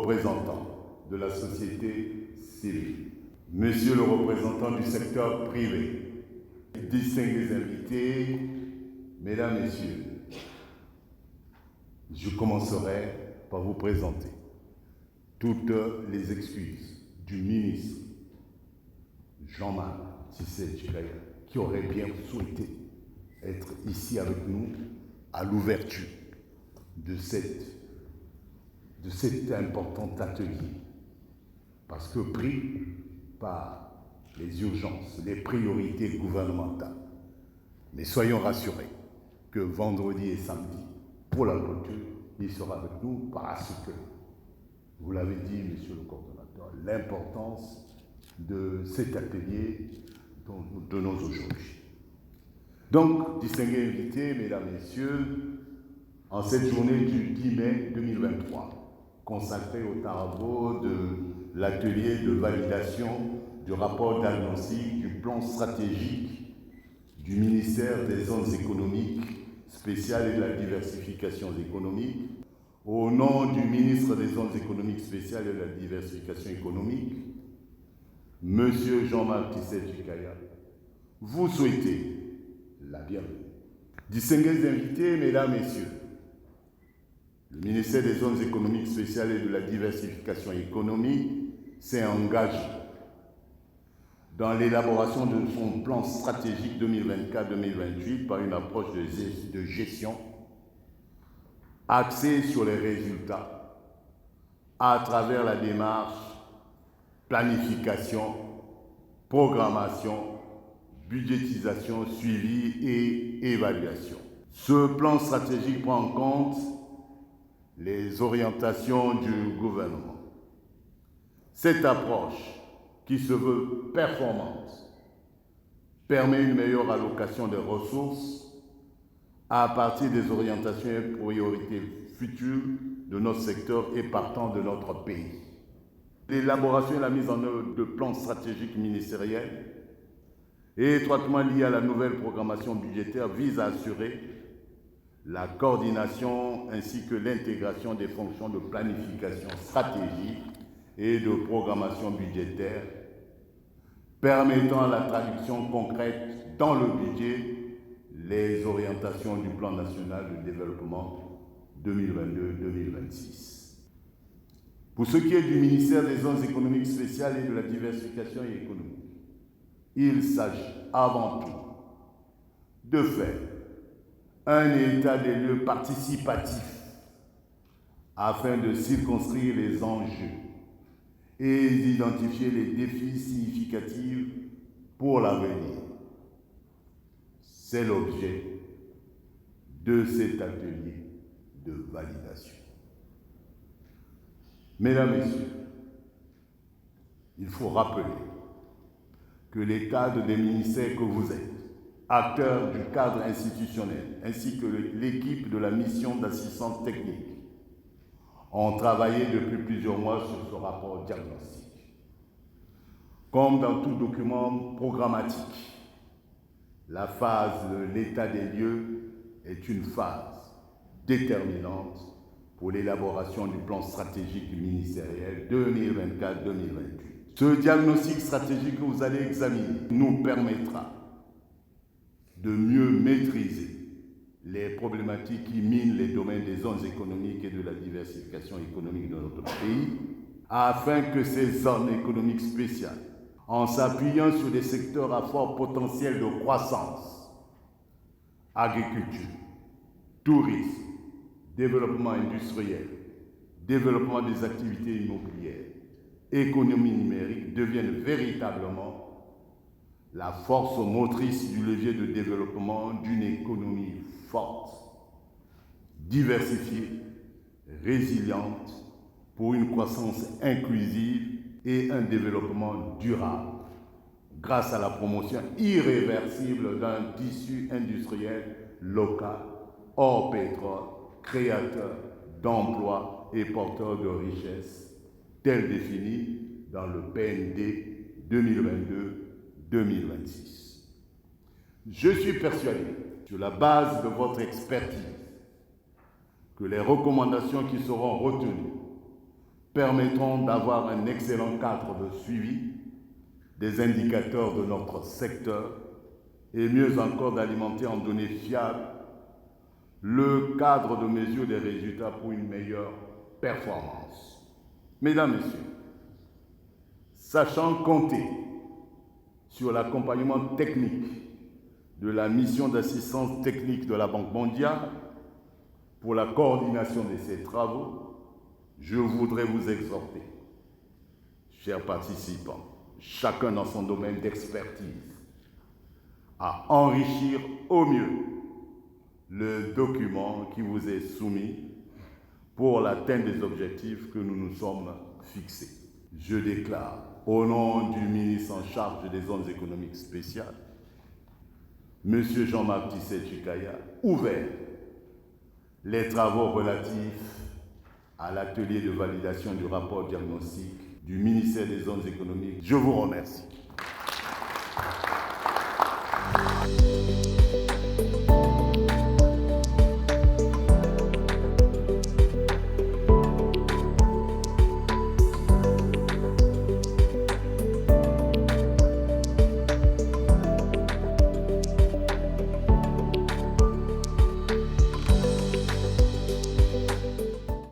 représentants de la société civile, monsieur le représentant du secteur privé, distingués invités, mesdames, messieurs, je commencerai par vous présenter toutes les excuses du ministre Jean-Marc Tissé-Tchikaya, qui aurait bien souhaité être ici avec nous à l'ouverture de cet important atelier, parce que pris par les urgences, les priorités gouvernementales. Mais soyons rassurés que vendredi et samedi, pour la clôture, il sera avec nous parce que, vous l'avez dit, monsieur le coordonnateur, l'importance de cet atelier dont nous donnons aujourd'hui. Donc, distingués invités, mesdames, messieurs, en cette journée du 10 mai 2023, consacrée aux travaux de l'atelier de validation du rapport diagnostic du plan stratégique du ministère des zones économiques spéciales et de la diversification économique, au nom du ministre des zones économiques spéciales et de la diversification économique, monsieur Jean-Marc Tissé-Tchikaya, vous souhaitez la bienvenue. Distingués invités, mesdames, messieurs, le ministère des zones économiques spéciales et de la diversification économique s'est engagé dans l'élaboration de son plan stratégique 2024-2028 par une approche de gestion axée sur les résultats à travers la démarche planification, programmation, budgétisation, suivi et évaluation. Ce plan stratégique prend en compte les orientations du gouvernement. Cette approche, qui se veut performante, permet une meilleure allocation des ressources à partir des orientations et priorités futures de notre secteur et partant de notre pays. L'élaboration et la mise en œuvre de plans stratégiques ministériels et étroitement liés à la nouvelle programmation budgétaire vise à assurer la coordination ainsi que l'intégration des fonctions de planification stratégique et de programmation budgétaire, permettant la traduction concrète dans le budget les orientations du plan national de développement 2022-2026. Pour ce qui est du ministère des zones économiques spéciales et de la diversification économique, il s'agit avant tout de faire un état des lieux participatif afin de circonscrire les enjeux et d'identifier les défis significatifs pour l'avenir. C'est l'objet de cet atelier de validation. Mesdames, Messieurs, il faut rappeler que les cadres des ministères que vous êtes, acteurs du cadre institutionnel, ainsi que l'équipe de la mission d'assistance technique, ont travaillé depuis plusieurs mois sur ce rapport diagnostic. Comme dans tout document programmatique, la phase de l'état des lieux est une phase déterminante pour l'élaboration du plan stratégique ministériel 2024-2028. Ce diagnostic stratégique que vous allez examiner nous permettra de mieux maîtriser les problématiques qui minent les domaines des zones économiques et de la diversification économique de notre pays, afin que ces zones économiques spéciales, en s'appuyant sur des secteurs à fort potentiel de croissance, agriculture, tourisme, développement industriel, développement des activités immobilières, économie numérique, deviennent véritablement la force motrice du levier de développement d'une économie forte, diversifiée, résiliente, pour une croissance inclusive et un développement durable, grâce à la promotion irréversible d'un tissu industriel local, hors pétrole, créateur d'emplois et porteur de richesses, tel défini dans le PND 2022-2026. Je suis persuadé, sur la base de votre expertise, que les recommandations qui seront retenues permettront d'avoir un excellent cadre de suivi des indicateurs de notre secteur et mieux encore d'alimenter en données fiables le cadre de mesure des résultats pour une meilleure performance. Mesdames, Messieurs, sachant compter sur l'accompagnement technique de la mission d'assistance technique de la Banque mondiale pour la coordination de ces travaux, je voudrais vous exhorter, chers participants, chacun dans son domaine d'expertise, à enrichir au mieux le document qui vous est soumis pour l'atteinte des objectifs que nous nous sommes fixés. Je déclare, au nom du ministre en charge des zones économiques spéciales, M. Jean-Marc Tissé-Chikaya, ouvert les travaux relatifs à l'atelier de validation du rapport diagnostic du ministère des zones économiques. Je vous remercie.